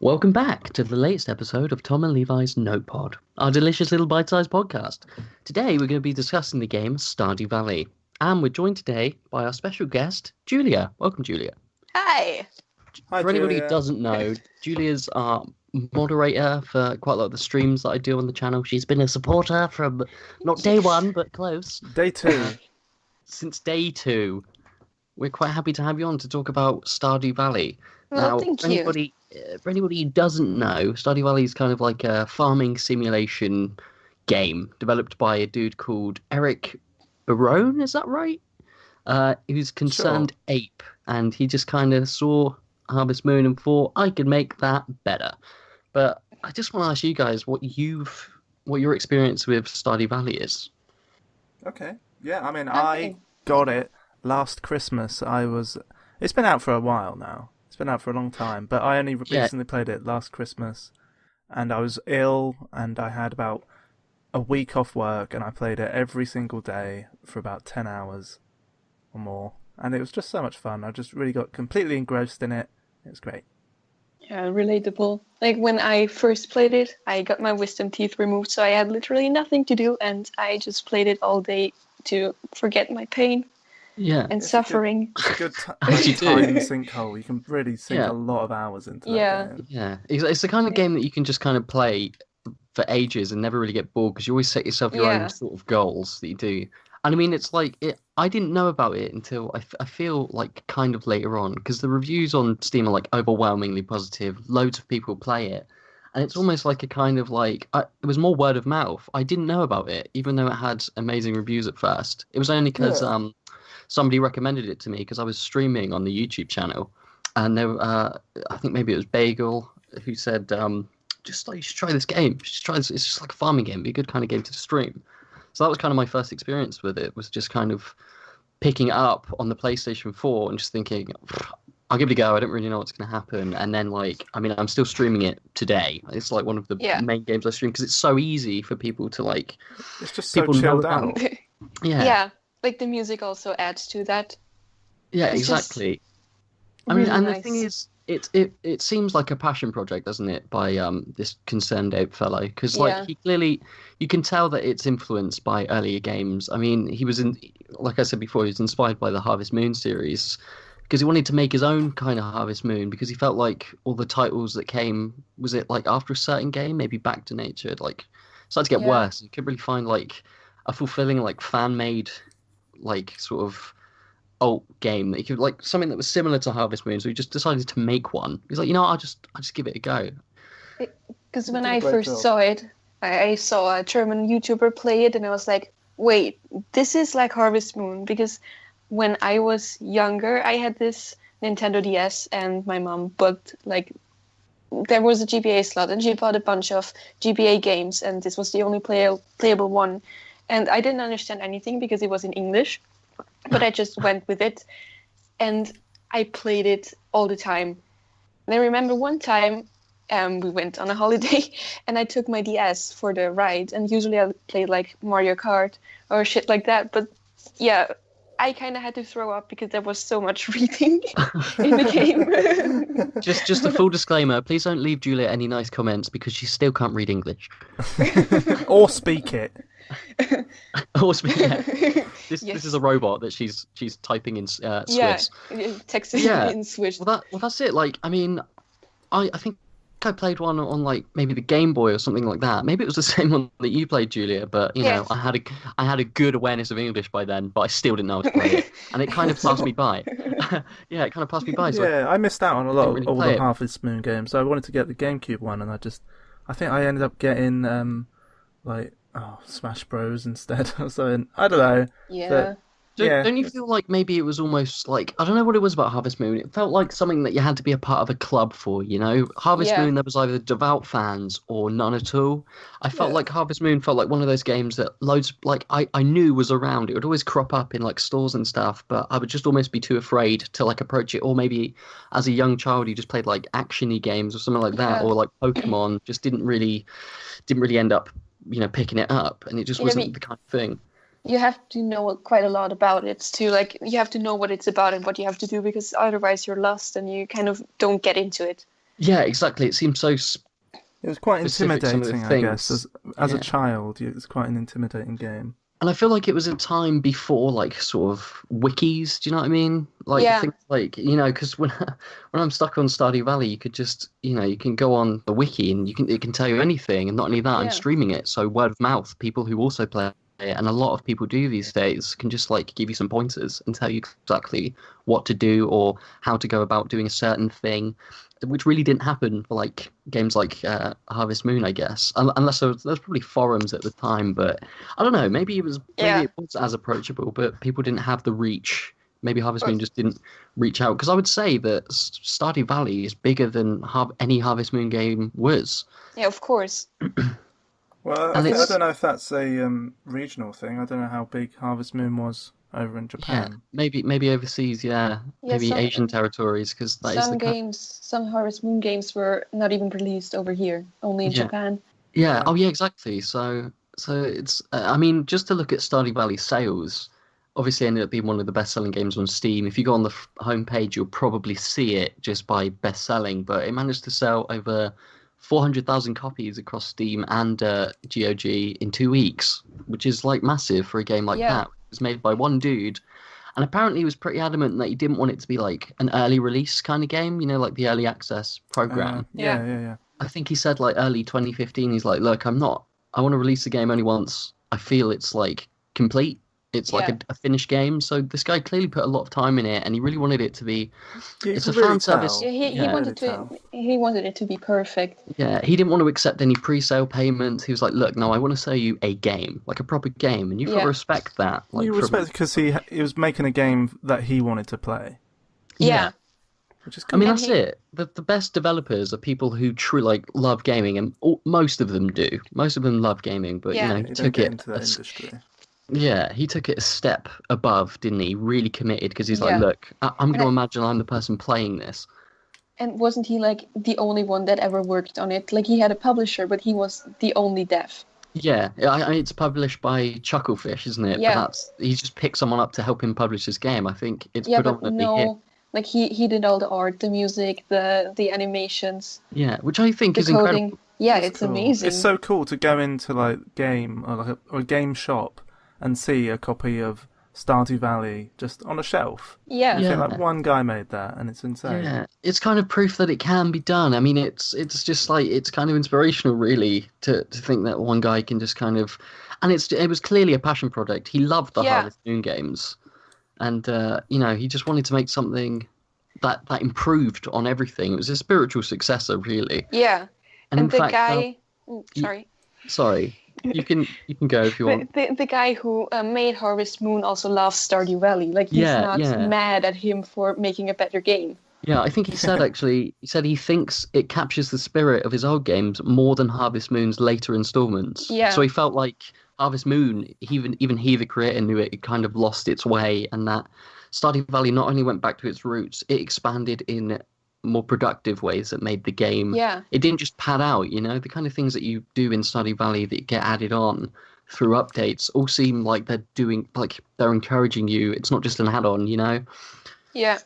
Welcome back to the latest episode of Tom and Levi's Notepod, our delicious little bite-sized podcast. Today we're going to be discussing the game Stardew Valley, and we're joined today by our special guest, Julia. Welcome, Julia. Hi. Hi, For anybody who Julia. doesn't know, Julia's our moderator for quite a lot of the streams that I do on the channel. She's been a supporter from not day one, but close. Day 2. Since day 2. We're quite happy to have you on to talk about Stardew Valley. Well, Now, thank for you. anybody who doesn't know, Stardew Valley is kind of like a farming simulation game developed by a dude called Eric Barone, is that right? Who's Concerned Ape, and he just kind of saw Harvest Moon and thought, I could make that better. But I just want to ask you guys what your experience with Stardew Valley is. Okay. Yeah, I mean, Okay. I got it last Christmas. It's been out for a while now. It's been out for a long time, but I only recently played it last Christmas, and I was ill, and I had about a week off work, and I played it every single day for about 10 hours or more, and it was just so much fun. I just really got completely engrossed in it. It was great. Yeah, relatable. Like when I first played it, I got my wisdom teeth removed, so I had literally nothing to do, and I just played it all day to forget my pain Yeah. and suffering. It's a good As you do. time sinkhole. You can really sink Yeah. a lot of hours into Yeah. that game. Yeah, it's the kind of game that you can just kind of play for ages and never really get bored because you always set yourself your Yeah. own sort of goals that you do. And I mean, it's like I didn't know about it until I feel like kind of later on because the reviews on Steam are like overwhelmingly positive. Loads of people play it, and it's almost like a kind of like it was more word of mouth. I didn't know about it even though it had amazing reviews at first. It was only because Yeah. somebody recommended it to me because I was streaming on the YouTube channel, and I think maybe it was Bagel who said, just like you should try this game. You should try this. It's just like a farming game. It'd be a good kind of game to stream. So that was kind of my first experience with it. Was just kind of picking it up on the PlayStation 4 and just thinking, I'll give it a go. I don't really know what's going to happen. And then I'm still streaming it today. It's like one of the Yeah. main games I stream because it's so easy for people to like. It's just so People know chilled about- out. Yeah. Like the music also adds to that. Yeah, It's just exactly. I mean, really and the nice. thing is, it seems like a passion project, doesn't it, by this Concerned Ape fellow? Because Yeah. he clearly, you can tell that it's influenced by earlier games. I mean, he was like I said before, he was inspired by the Harvest Moon series because he wanted to make his own kind of Harvest Moon because he felt like all the titles that came, was it like after a certain game, maybe Back to Nature, like started to get Yeah. worse. You couldn't really find like a fulfilling like fan made like sort of alt game that you could like something that was similar to Harvest Moon, so he just decided to make one. He's like, I'll just give it a go. Because when did a I great first job. saw it, I saw a German YouTuber play it, and I was like, wait, this is like Harvest Moon. Because when I was younger, I had this Nintendo DS, and my mom bought, like, there was a GBA slot, and she bought a bunch of GBA games, and this was the only playable one. And I didn't understand anything because it was in English, but I just went with it, and I played it all the time. And I remember one time, we went on a holiday, and I took my DS for the ride, and usually I play like Mario Kart or shit like that, but yeah, I kind of had to throw up because there was so much reading in the game. Just a full disclaimer, please don't leave Julia any nice comments because she still can't read English. Or speak it. Yeah. This Yes. is a robot that she's typing in Yeah, Swiss. texting Yeah. in Swiss. Well, that's it. Like, I mean, I think I played one on like maybe the Game Boy or something like that. Maybe it was the same one that you played, Julia. But you know, Yes. I had a good awareness of English by then, but I still didn't know how to play it, and it kind of passed me by. Yeah, it kind of passed me by. So Yeah, I missed out on a lot really of all play the it. Harvest Moon games. So I wanted to get the GameCube one, and I think I ended up getting Smash Bros instead or something. I don't know. Yeah. Don't you feel like maybe it was almost like, I don't know what it was about Harvest Moon. It felt like something that you had to be a part of a club for, you know? Harvest Yeah. Moon, there was either devout fans or none at all. I felt Yeah. like Harvest Moon felt like one of those games that loads, like, I knew was around. It would always crop up in, like, stores and stuff, but I would just almost be too afraid to, like, approach it. Or maybe as a young child, you just played, like, action-y games or something like that, Yeah. or, like, Pokemon. Just didn't really end up picking it up, and it just Yeah, wasn't the kind of thing. you have to know quite a lot about it to like. You have to know what it's about and what you have to do, because otherwise you're lost and you kind of don't get into it. Yeah, exactly. It seems so It was quite specific, some of the intimidating, I guess. things. As a Yeah. child, it's quite an intimidating game. And I feel like it was a time before like sort of wikis. Do you know what I mean? Like Yeah. things like because when when I'm stuck on Stardew Valley, you could just you can go on the wiki and it can tell you anything. And not only that, I'm Yeah. streaming it, so word of mouth. People who also play it, and a lot of people do these days, can just like give you some pointers and tell you exactly what to do or how to go about doing a certain thing, which really didn't happen for like games like Harvest Moon, I guess. Unless there was probably forums at the time, but I don't know. Maybe it was as approachable, but people didn't have the reach. Maybe Harvest Moon just didn't reach out, because I would say that Stardew Valley is bigger than any Harvest Moon game was. Yeah, of course. Well, I And don't know if that's a regional thing. I don't know how big Harvest Moon was over in Japan. Maybe overseas, maybe some- Asian territories, because that is Some the games, some Harvest Moon games were not even released over here, only in Yeah. Japan. Yeah. Oh, yeah, exactly. So it's. I mean, just to look at Stardew Valley sales, obviously ended up being one of the best-selling games on Steam. If you go on the homepage, you'll probably see it just by best-selling. But it managed to sell over 400,000 copies across Steam and GOG in 2 weeks, which is like massive for a game like that. It was made by one dude. And apparently he was pretty adamant that he didn't want it to be like an early release kind of game, like the early access program. Yeah. I think he said like early 2015, he's like, look, I want to release the game only once I feel it's like complete. It's like a finished game. So this guy clearly put a lot of time in it, and he really wanted it to be. It's a fan service. Yeah, he wanted it to be perfect. Yeah, he didn't want to accept any pre-sale payments. He was like, look, no, I want to sell you a game, like a proper game, and you've got to respect that. Like, you respect because he was making a game that he wanted to play. Yeah. Which is cool. I mean, that's it. The best developers are people who truly love gaming, and most of them do. Most of them love gaming, but he took it into that industry. Yeah, he took it a step above, didn't he? Really committed, because he's like, look, I'm going to imagine I'm the person playing this. And wasn't he like the only one that ever worked on it? Like he had a publisher, but he was the only dev. Yeah, it's published by Chucklefish, isn't it? Yeah. But he just picked someone up to help him publish his game. I think it's predominantly him. Like he did all the art, the music, the animations. Yeah, which I think is incredible. Yeah, it's cool. amazing. It's so cool to go into like game or a game shop and see a copy of Stardew Valley just on a shelf. Yeah. I feel like one guy made that, and it's insane. Yeah, it's kind of proof that it can be done. I mean, it's just like, it's kind of inspirational, really, to think that one guy can just kind of, and it was clearly a passion project. He loved the Harvest Moon games, and he just wanted to make something that improved on everything. It was a spiritual successor, really. Yeah, and in the fact, guy. Sorry. You can go if you want. The guy who made Harvest Moon also loves Stardew Valley. Like he's not mad at him for making a better game. Yeah, I think he said he thinks it captures the spirit of his old games more than Harvest Moon's later installments. Yeah. So he felt like Harvest Moon, even he, the creator, knew it kind of lost its way, and that Stardew Valley not only went back to its roots, it expanded in more productive ways that made the game. Yeah. It didn't just pad out, the kind of things that you do in Stardew Valley that get added on through updates all seem like they're encouraging you. It's not just an add-on, Yeah.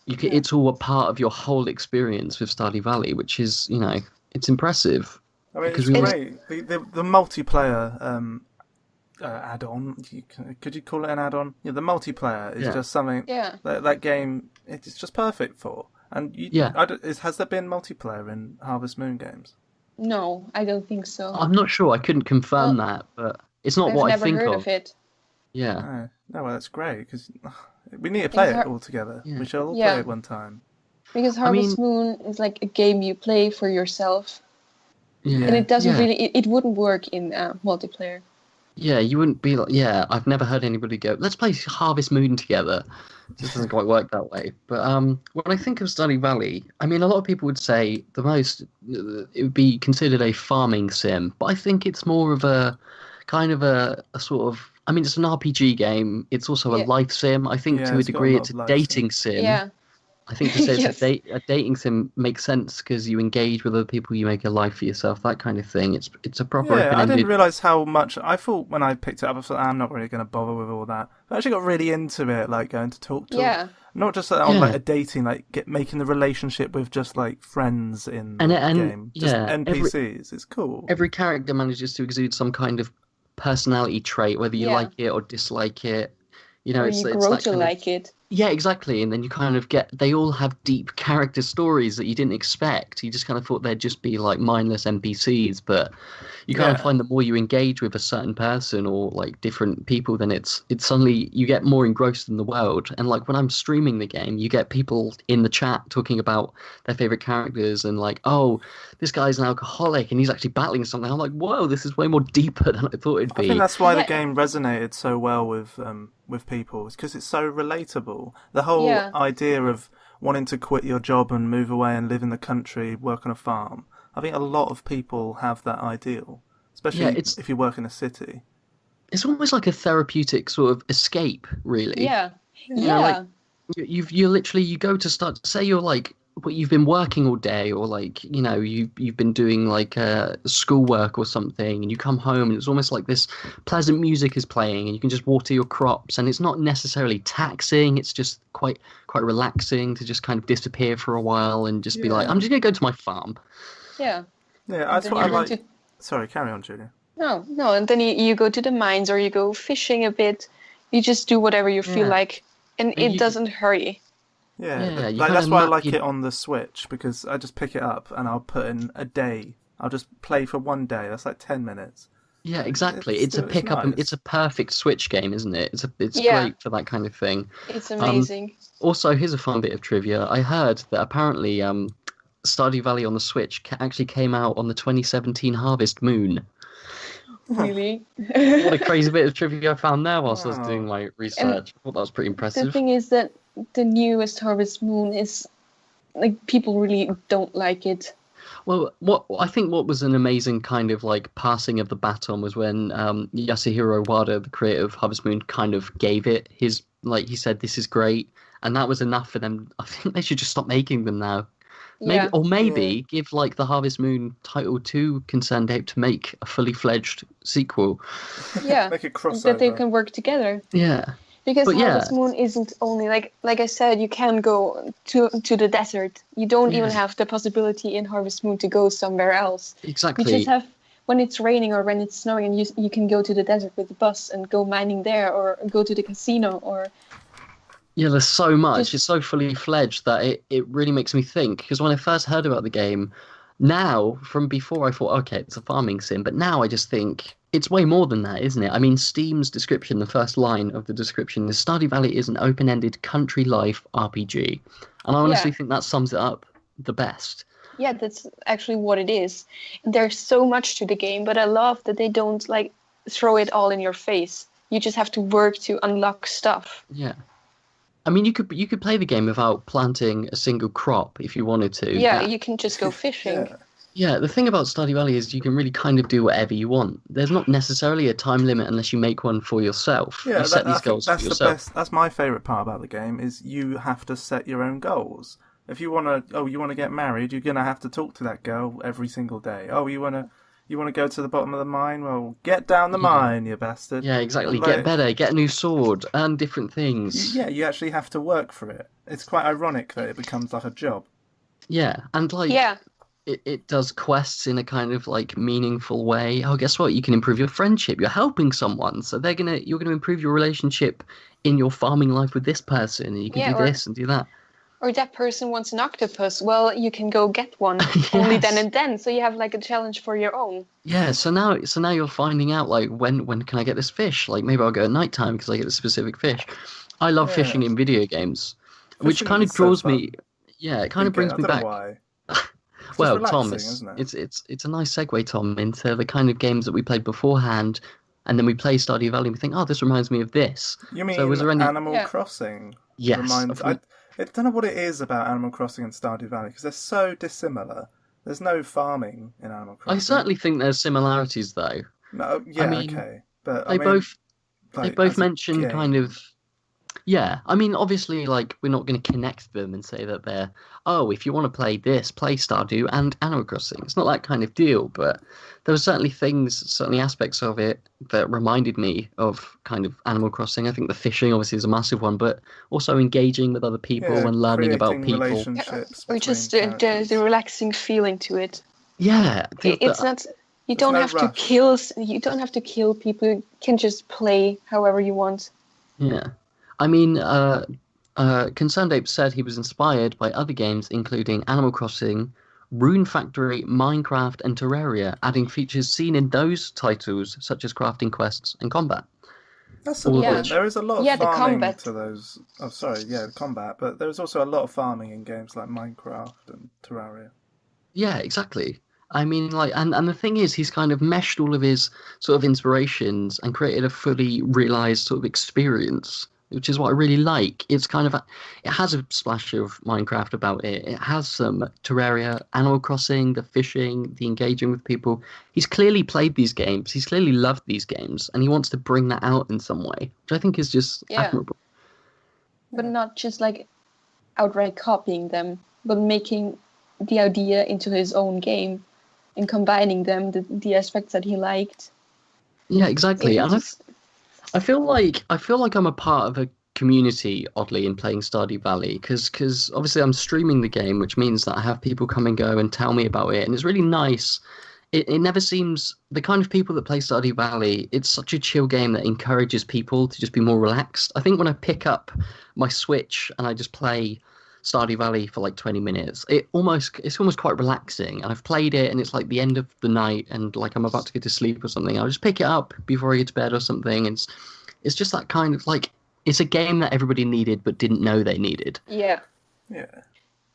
It's all a part of your whole experience with Stardew Valley, which is, it's impressive. I mean, it's great. The multiplayer add-on, could you call it an add-on? Yeah, the multiplayer is just something that game, it's just perfect for. And has there been multiplayer in Harvest Moon games? No, I don't think so. I'm not sure. I couldn't confirm that, but it's not what I think I've never heard of it. Yeah. No, well, that's great, because we need to play it all together. Yeah. We shall all play it one time. Because Harvest Moon is like a game you play for yourself. Yeah. And it doesn't really... It wouldn't work in multiplayer. Yeah, you wouldn't be like... Yeah, I've never heard anybody go, let's play Harvest Moon together. It just doesn't quite work that way. But when I think of Stardew Valley, I mean, a lot of people would say it would be considered a farming sim, but I think it's more of a kind of a sort of... I mean, it's an RPG game. It's also a life sim. I think to a degree it's a dating sim. Yeah. I think to say it's Yes. a dating sim makes sense because you engage with other people, you make a life for yourself, that kind of thing. It's a proper Yeah, I didn't open-ended. realise how much. I thought when I picked it up, I thought I'm not really going to bother with all that. I actually got really into it, like going to talk to, Yeah. not just on like Yeah, a dating, like making the relationship with just like friends in and the game, just yeah, NPCs. It's cool. every character manages to exude some kind of personality trait, whether you Yeah. like it or dislike it. You know, Or you it's grow that to kind of. like it. Yeah, exactly. And then you kind of get, they all have deep character stories that you didn't expect. You just kind of thought they'd just be like mindless NPCs, but you kind of Yeah, find the more you engage with a certain person or like different people, then it's suddenly you get more engrossed in the world. And like when I'm streaming the game, you get people in the chat talking about their favorite characters and like, oh, this guy's an alcoholic and he's actually battling something. I'm like, whoa, this is way more deeper than I thought it'd I think be. that's why the Yeah. game resonated so well with people. It's because it's so relatable. The whole Yeah. idea of wanting to quit your job and move away and live in the country, work on a farm. I think a lot of people have that ideal, Yeah, especially if you work in a city. it's almost like a therapeutic sort of escape, really. Yeah. You know, like Yeah. you literally you go to start. Say you're like, but you've been working all day, or like you've been doing like schoolwork or something, and you come home and it's almost like this pleasant music is playing, and you can just water your crops, and it's not necessarily taxing. It's just quite relaxing to just kind of disappear for a while and just be like, I'm Yeah, just gonna go to my farm. Yeah. yeah, And that's then what I you go like. to Sorry, carry on, Julia. no, no, and then you go to the mines or you go fishing a bit. You just do whatever you feel Yeah, like, and and it doesn't hurry. Yeah, yeah, you like kind of that's why I map like your it on the Switch because I just pick it up and I'll put in a day. I'll just play for one day. That's like 10 minutes. yeah, exactly. It's a It's pick up and it's nice. a perfect Switch game, isn't it? It's Yeah, great for that kind of thing. it's Um, amazing. Also, here's a fun bit of trivia. I heard that apparently Stardew Valley on the Switch actually came out on the 2017 Harvest Moon. Really. What a crazy bit of trivia I found there whilst I was doing Wow. my And research. I thought that was pretty the impressive. thing is that the newest Harvest Moon is like people really don't like it. Well, what was an amazing kind of like passing of the baton was when Yasuhiro Wada, the creator of Harvest Moon, kind of gave it his like he said this is great, and that was enough for them. I think they should just stop making them now. Maybe Yeah, or Yeah. maybe give like the Harvest Moon title to Concerned Ape to make a fully fledged sequel. yeah, Make a that they crossover. can work together. Yeah, Because but yeah, Harvest Moon isn't only like I said, you can go to the desert. You don't even yeah, have the possibility in Harvest Moon to go somewhere else. You just exactly. have when it's raining or when it's snowing, and you can go to the desert with the bus and go mining there, or go to the casino, or Yeah, there's so much. just It's so fully fledged that it really makes me think. Because when I first heard about the game, now from before I thought, okay, it's a farming sim, but now I just think it's way more than that, isn't it? I mean, Steam's description, the first line of the description is Stardew Valley is an open-ended country life RPG, and I honestly yeah, think that sums it up the best. yeah, that's actually what it is. And there's so much to the game, but I love that they don't like throw it all in your face. You just have to work to unlock stuff. Yeah. I mean, you could play the game without planting a single crop if you wanted to. Yeah, you can just go fishing. Yeah. Yeah, the thing about Stardew Valley is you can really kind of do whatever you want. There's not necessarily a time limit unless you make one for yourself. You Yeah, set I these think goals for that's the yourself. best. That's my favorite part about the game is you have to set your own goals. If you you want to get married, you're gonna have to talk to that girl every single day. Oh, you wanna go to the bottom of the mine? Well, get down the Yeah, mine, you bastard. yeah, exactly. And Get like, better, get a new sword, earn different things. yeah, you actually have to work for it. It's quite ironic that it becomes like a job. Yeah, and like Yeah, it does quests in a kind of like meaningful way. Oh, guess what? You can improve your friendship. You're helping someone, so you're gonna improve your relationship in your farming life with this person, and you can yeah, do this and do that. or that person wants an octopus. Well, you can go get one only then Yes. and then. So you have like a challenge for your own. Yeah, so now you're finding out like when can I get this fish? Like maybe I'll go at nighttime because I get a specific fish. I love Yeah, fishing in video games, which fishing kind of is so draws me. fun. Yeah, it kind You of get, brings I me don't know back. why. It's just Well, Tom, relaxing, it's isn't it? it's it's it's a nice segue, Tom, into the kind of games that we played beforehand, and then we play Stardew Valley and we think, oh, this reminds me of this. You So was mean there any? Animal Yeah, Crossing Yes, reminds I don't know what it is about Animal Crossing and Stardew Valley because they're so dissimilar. There's no farming in Animal I Crossing. certainly think there's similarities though. No, I yeah, mean, okay, but I they mean, both they like both as a mention kind game, of Yeah, I mean, obviously, like we're not going to connect them and say that they're, oh, if you want to play this, play Stardew and Animal Crossing. It's not that kind of deal, but there were certainly things, certainly aspects of it that reminded me of kind of Animal Crossing. I think the fishing obviously is a massive one, but also engaging with other people Yeah, and learning about creating people. Yeah, relationships or between just the characters. relaxing feeling to it. Yeah, It's not. You There's don't no have to rush. kill. You don't have to kill people. You can just play however you want. yeah. I mean, Concerned Ape said he was inspired by other games, including Animal Crossing, Rune Factory, Minecraft, and Terraria, adding features seen in those titles, such as crafting quests and combat. That's a All of Yeah, point. which, There is a lot of yeah. The farming combat. to those. Oh, sorry, yeah, the combat. But there's also a lot of farming in games like Minecraft and Terraria. yeah, exactly. I mean, like, and the thing is, he's kind of meshed all of his sort of inspirations and created a fully realized sort of experience, which is what I really like. It's kind of, it has a splash of Minecraft about it. It has some Terraria, Animal Crossing, the fishing, the engaging with people. He's clearly played these games. He's clearly loved these games, and he wants to bring that out in some way, which I think is just Yeah, admirable. but Yeah. not just like outright copying them, but making the idea into his own game and combining them, the aspects that he liked. Yeah, exactly. It And just I feel like I'm a part of a community, oddly, in playing Stardew Valley, because obviously I'm streaming the game, which means that I have people come and go and tell me about it, and it's really nice. It never seems the kind of people that play Stardew Valley. It's such a chill game that encourages people to just be more relaxed. I think when I pick up my Switch and I just play Stardew Valley for like 20 minutes, it's almost quite relaxing. And I've played it, and it's like the end of the night, and like I'm about to go to sleep or something. I'll just pick it up before I go to bed or something. It's just that kind of like it's a game that everybody needed but didn't know they needed. yeah. Yeah,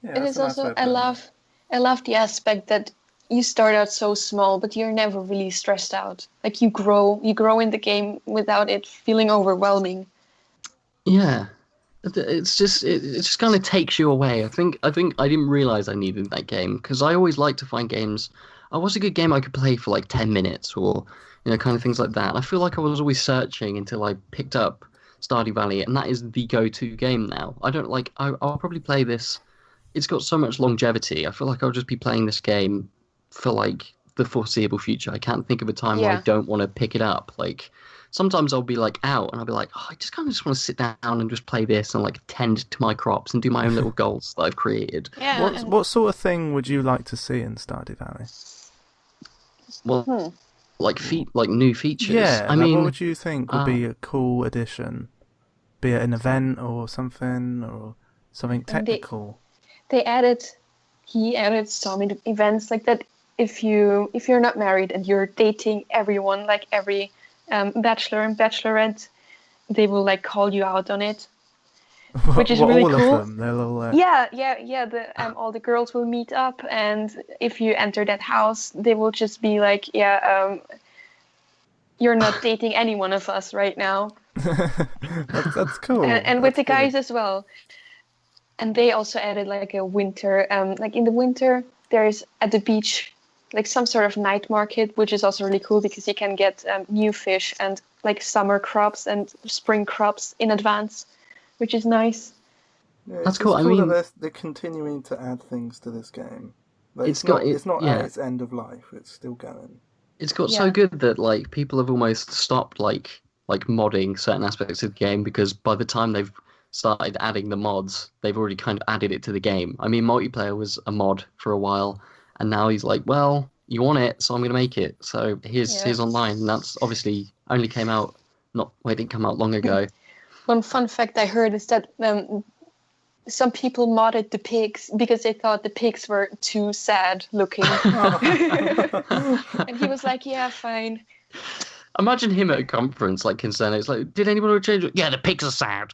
yeah, It that's is a nice way also of putting it. I love the aspect that you start out so small, but you're never really stressed out. Like you grow in the game without it feeling overwhelming. Yeah, it just kind of takes you away. I think I didn't realize I needed that game because I always like to find games. Oh, what's a good game I could play for like 10 minutes or kind of things like that. I feel like I was always searching until I picked up Stardew Valley, and that is the go-to game now. I don't like. I'll probably play this. It's got so much longevity. I feel like I'll just be playing this game for like the foreseeable future. I can't think of a time where I Yeah, don't want to pick it up. Like sometimes I'll be like out and I'll be like, oh, I just kind of just want to sit down and just play this and like tend to my crops and do my own little goals that I've created. yeah, What and what sort of thing would you like to see in Stardew Valley? Well, hmm. like new features. Yeah, I like what mean, would you think would uh, be a cool addition? Be it an event or something And technical. they added he added some events like that. If you're not married and you're dating everyone, like every bachelor and bachelorette, they will like call you out on it, which is What really all of cool. them? They'll all Yeah. The all the girls will meet up, and if you enter that house, they will just be like, you're not dating any one of us right now, that's cool. and with That's the good. guys as well. And they also added like a winter, like in the winter, there's at the beach like some sort of night market, which is also really cool because you can get new fish and like summer crops and spring crops in advance, which is nice. Yeah, that's it's cool. I cool that mean, they're continuing to add things to this game. But it's got it. it's not at Yeah, its end of life. It's still going. it's got so Yeah, good that like people have almost stopped like modding certain aspects of the game because by the time they've started adding the mods, they've already kind of added it to the game. I mean, multiplayer was a mod for a while, and now he's like, well, you want it, so I'm gonna make it. So yeah. here's online, and that's obviously only came out not well, it didn't come out long ago. One fun fact I heard is that some people modded the pigs because they thought the pigs were too sad looking. And he was like, yeah, fine. Imagine him at a conference like concerned. It's like, did anyone want to change it? Yeah, the pigs are sad.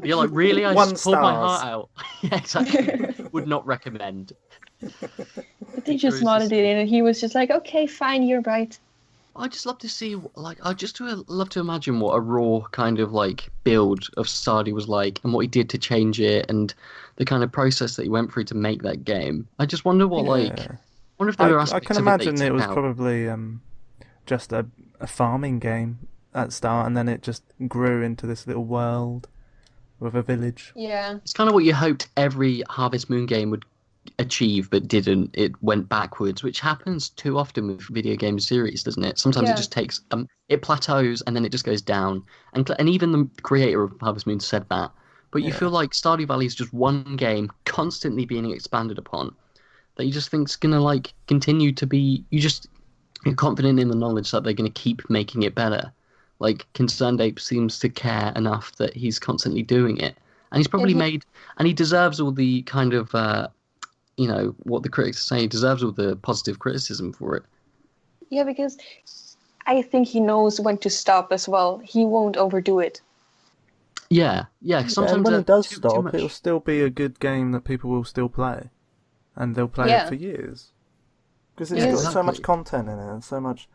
You're like, really? I One just pulled my stars. heart out. Yeah, exactly. Would not recommend. But they just modded it in, and he was just like, okay, fine, you're right. I just love to see, like, love to imagine what a raw kind of like build of Stardew was like, and what he did to change it, and the kind of process that he went through to make that game. I just wonder what, like, Yeah. wonder if there were I can aspects of it that he imagine it took was out. probably just a farming game at the start, and then it just grew into this little world. with a village. Yeah. It's kind of what you hoped every Harvest Moon game would achieve, but didn't. It went backwards, which happens too often with video game series, doesn't it? Sometimes it Yeah. just takes it plateaus and then it just goes down. And even the creator of Harvest Moon said that. But you feel like Stardew Valley is just one game constantly being expanded upon that you just think's gonna like continue to be. You're confident in the knowledge that they're gonna keep making it better. Like Concerned Ape seems to care enough that he's constantly doing it, and he's probably and he deserves all the kind of what the critics say. He deserves all the positive criticism for it. Yeah, because I think he knows when to stop as well. He won't overdo it. Yeah. Sometimes and when it does too stop, much. it'll still be a good game that people will still play, and they'll play it for years because it's got so much content in it and so much.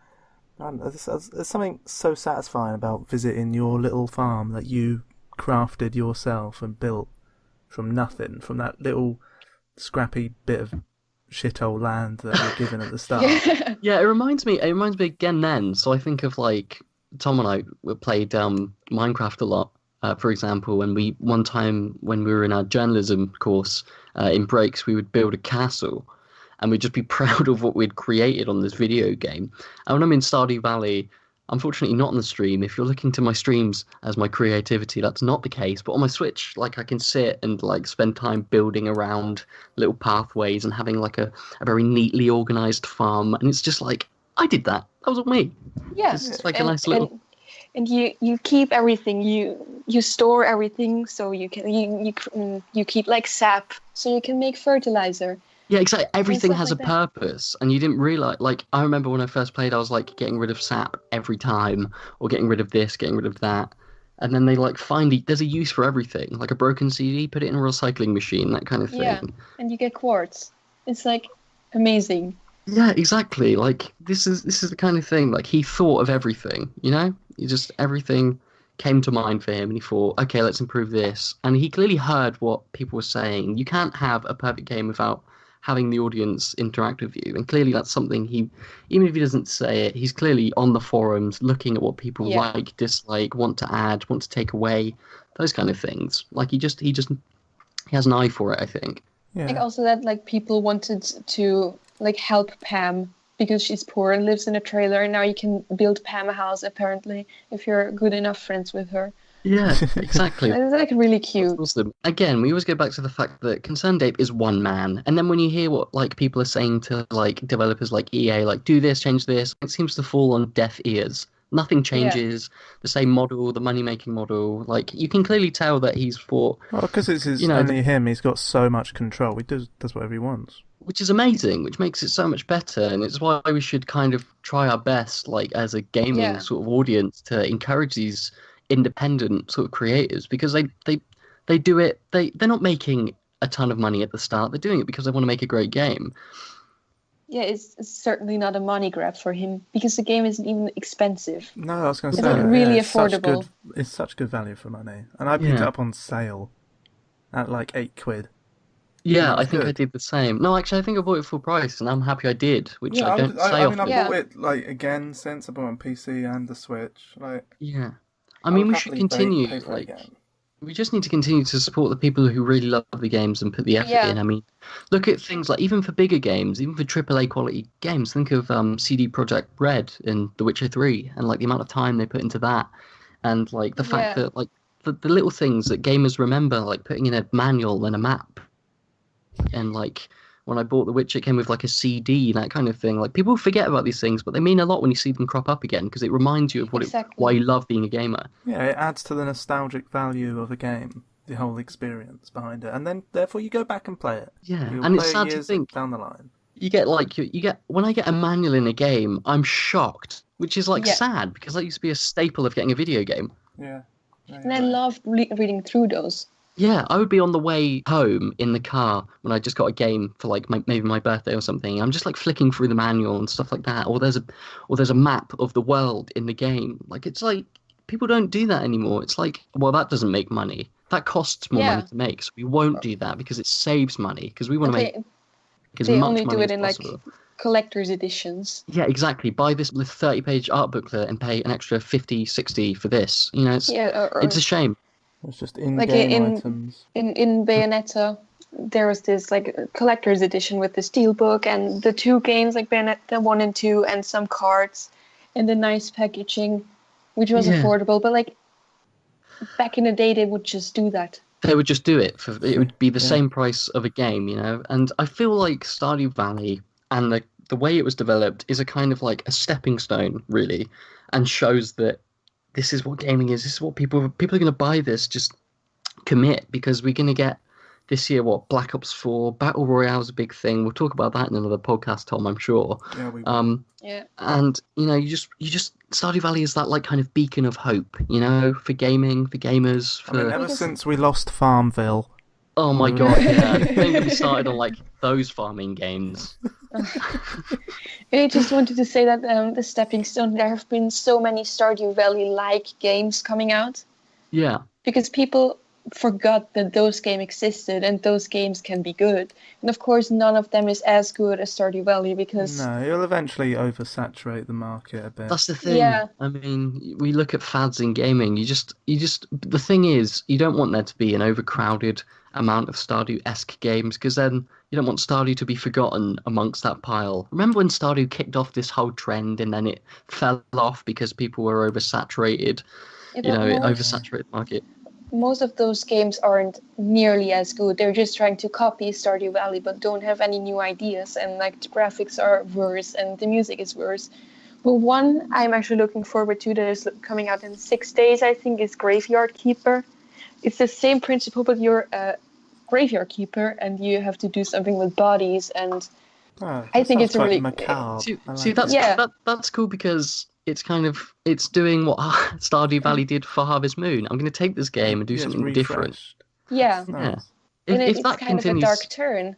There's something so satisfying about visiting your little farm that you crafted yourself and built from nothing, from that little scrappy bit of shithole land that you're given at the start. Yeah, it reminds me again then. So I think of like Tom and I played Minecraft a lot. For example, one time when we were in our journalism course in breaks, we would build a castle, and we'd just be proud of what we'd created on this video game. And when I'm in Stardew Valley, unfortunately not on the stream. If you're looking to my streams as my creativity, that's not the case. But on my Switch, like I can sit and like spend time building around little pathways and having like a very neatly organized farm. And it's just like, I did that. That was all me. Yeah. It's like a nice little... And you keep everything. You store everything, so you can you keep like sap, so you can make fertilizer. Yeah, exactly. Everything has like a purpose, and you didn't realize. Like, I remember when I first played, I was like getting rid of sap every time, or getting rid of this, getting rid of that, and then they like there's a use for everything. Like a broken CD, put it in a recycling machine, that kind of thing. Yeah, and you get quartz. It's like amazing. Yeah, exactly. Like this is the kind of thing. Like he thought of everything. Everything came to mind for him, and he thought, okay, let's improve this. And he clearly heard what people were saying. You can't have a perfect game without having the audience interact with you, and clearly that's something even if he doesn't say it, he's clearly on the forums looking at what people like, dislike, want to add, want to take away, those kind of things. Like he has an eye for it, I think. Yeah. Like also that like people wanted to like help Pam because she's poor and lives in a trailer, and now you can build Pam a house apparently if you're good enough friends with her. Yeah, exactly. It's like really cute. That's awesome. Again, we always go back to the fact that Concerned Ape is one man, and then when you hear what like people are saying to like developers like EA, like do this, change this, it seems to fall on deaf ears. Nothing changes. The same model, the money-making model. Like you can clearly tell that he's for. Well, because it's only him. He's got so much control. He does whatever he wants. Which is amazing, which makes it so much better, and it's why we should kind of try our best, like as a gaming sort of audience, to encourage these independent sort of creators, because they do it. They're not making a ton of money at the start. They're doing it because they want to make a great game. Yeah, it's certainly not a money grab for him because the game isn't even expensive. No, I was going to It's say really it's affordable. It's such good value for money, and I picked it up on sale at like £8. Yeah, I think I did the same. No, actually, I think I bought it full price, and I'm happy I did, which I don't say often. I've bought it like again since I bought it on PC and the Switch. Yeah, I mean, we should continue. We just need to continue to support the people who really love the games and put the effort in. I mean, look at things like even for bigger games, even for AAA quality games. Think of CD Projekt Red in The Witcher 3, and like the amount of time they put into that, and like the fact that like the little things that gamers remember, like putting in a manual and a map. And like when I bought The Witcher, it came with like a CD, that kind of thing. Like people forget about these things, but they mean a lot when you see them crop up again, because it reminds you of why you love being a gamer. Yeah, it adds to the nostalgic value of a game, the whole experience behind it, and then therefore you go back and play it. Yeah, and it's sad to think down the line. You get when I get a manual in a game, I'm shocked, which is like sad, because that used to be a staple of getting a video game. Yeah. And I loved reading through those. Yeah, I would be on the way home in the car when I just got a game for like maybe my birthday or something. I'm just like flicking through the manual and stuff like that. Or there's a map of the world in the game. Like it's like people don't do that anymore. It's like, well, that doesn't make money. That costs more money to make, so we won't do that because it saves money, because we want to make as much money as possible. They only do it in like collector's editions. Yeah, exactly. Buy this 30-page art booklet and pay an extra 50, 60 for this. It's a shame. It's just Like in-game items. in Bayonetta, there was this like collector's edition with the steelbook and the 2 games like Bayonetta 1 and 2 and some cards and the nice packaging, which was affordable. But like back in the day, they would just do that. They would just do it. It would be the same price of a game, And I feel like Stardew Valley and the way it was developed is a kind of like a stepping stone, really, and shows that this is what gaming is. This is what people are going to buy this. Just commit, because we're going to get this year Black Ops 4 Battle Royale is a big thing. We'll talk about that in another podcast, Tom, I'm sure. Yeah, we will. And you just Stardew Valley is that like kind of beacon of hope, for gaming, for gamers. Ever since we lost Farmville. Oh my god, yeah. Don't get me started on like those farming games. I just wanted to say that the stepping stone, there have been so many Stardew Valley-like games coming out. Yeah. Because people forgot that those games existed and those games can be good. And of course, none of them is as good as Stardew Valley because... No, it'll eventually oversaturate the market a bit. That's the thing. Yeah. I mean, we look at fads in gaming. The thing is, you don't want there to be an overcrowded amount of Stardew-esque games, because then you don't want Stardew to be forgotten amongst that pile. Remember when Stardew kicked off this whole trend and then it fell off because people were oversaturated? It oversaturated the market. Most of those games aren't nearly as good. They're just trying to copy Stardew Valley, but don't have any new ideas. And like the graphics are worse, and the music is worse. But one I'm actually looking forward to that is coming out in 6 days, I think, is Graveyard Keeper. It's the same principle, but you're a graveyard keeper, and you have to do something with bodies. And I think it's really macabre. That's cool, because it's doing what Stardew Valley did for Harvest Moon. I'm going to take this game and do something different. Yeah. Nice. It's kind of a dark turn.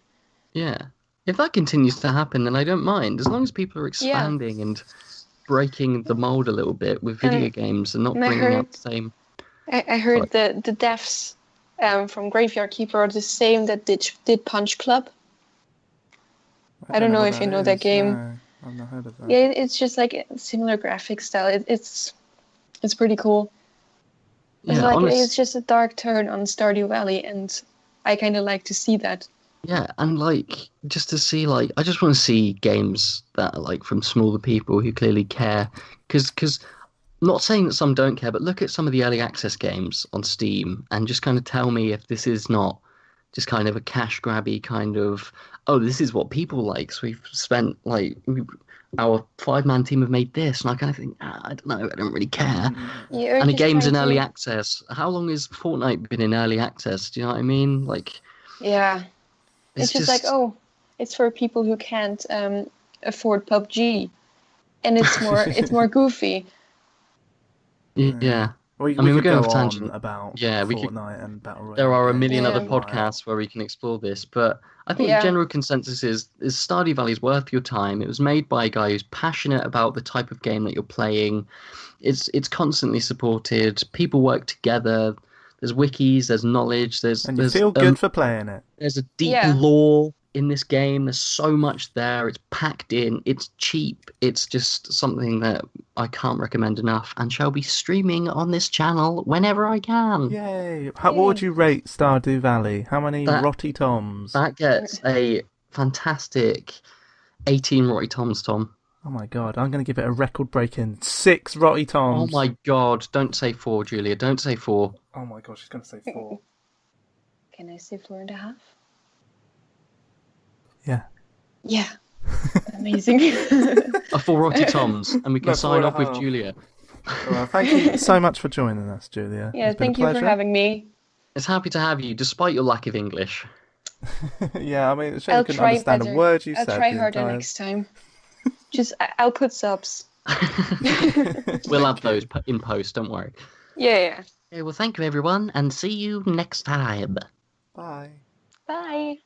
Yeah. If that continues to happen, then I don't mind. As long as people are expanding and breaking the mold a little bit with video games and not bringing out the same... I heard the devs from Graveyard Keeper are the same that did Punch Club. I don't know if you know that game. No, I've not heard of that. Yeah, it's just like a similar graphic style. It's pretty cool. It's just a dark turn on Stardew Valley, and I kind of like to see that. Yeah, and just to see I just want to see games that are from smaller people who clearly care, because. Not saying that some don't care, but look at some of the early access games on Steam and just kind of tell me if this is not just kind of a cash grabby kind of, this is what people like. So we've spent our 5-man team have made this, and I kind of think, I don't know, I don't really care. And a game's in early access. How long has Fortnite been in early access? Do you know what I mean? Yeah. It's just it's for people who can't afford PUBG, and it's more goofy. Yeah. We're going off tangent about Fortnite and Battle Royale. There are a million other podcasts where we can explore this, but I think the general consensus is Stardew Valley is worth your time. It was made by a guy who's passionate about the type of game that you're playing. It's constantly supported. People work together. There's wikis, there's knowledge, and you feel good for playing it. There's a deep lore in this game. There's so much there. It's packed in. It's cheap. It's just something that I can't recommend enough, and shall be streaming on this channel whenever I can. Yay! What would you rate Stardew Valley? How many Rotty Toms? That gets a fantastic 18 Rotty Toms, Tom. Oh my god, I'm going to give it a record-breaking 6 Rotty Toms. Oh my god, don't say 4, Julia. Don't say 4. Oh my god, she's going to say 4. Can I say 4.5? Yeah. Yeah. Amazing. A 4 Rotty Toms, and we can sign off with Julia. Well, thank you so much for joining us, Julia. Yeah, thank you for having me. It's happy to have you, despite your lack of English. Yeah, I mean, it's a shame I couldn't understand a word you said. I'll try harder next time. I'll put subs. We'll have those in post, don't worry. Yeah. Okay, well, thank you, everyone, and see you next time. Bye. Bye.